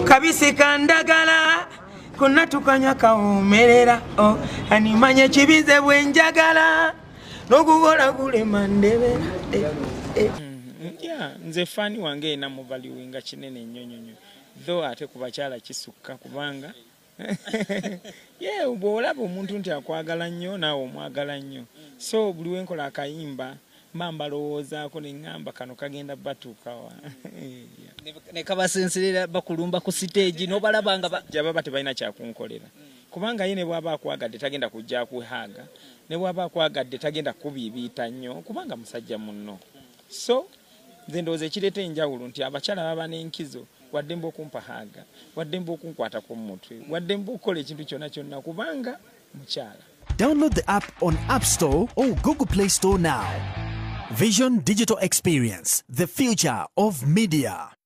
Kabisi Kandagala kunatukanya kawumerera animanye kibize bwenjagala nokukola kulema ndebera nze fani wange ena mubali winga kinene nnyo though ate ku bakyala kissuka kubanga bw'olaba omuntu nti akwagala nnyo naawe omwagala nnyo so buli wenkola akayimba mamba lowoozaako ne ŋŋamba kano kagenda batuukawa ne kabasenserera bakulumba ku sitegi n'obalaba nga baba tebalina kyakunkolera kubanga ye ne bw'aba akwagadde tagenda kujja kuhaaga ne bw'aba akwagadde tagenda kubiibiita nnyo kubanga musajja munno so nze ndowooza ekireeta enjawulo nti abakyala baba n'enkizo wadde mba okumpahaaga wadde mba okunkwata ku mutwe wadde mba okukola ekintu kyonna kyonna kubanga mukyala. Download the app on App Store or Google Play Store now. Vision Digital Experience, the future of media.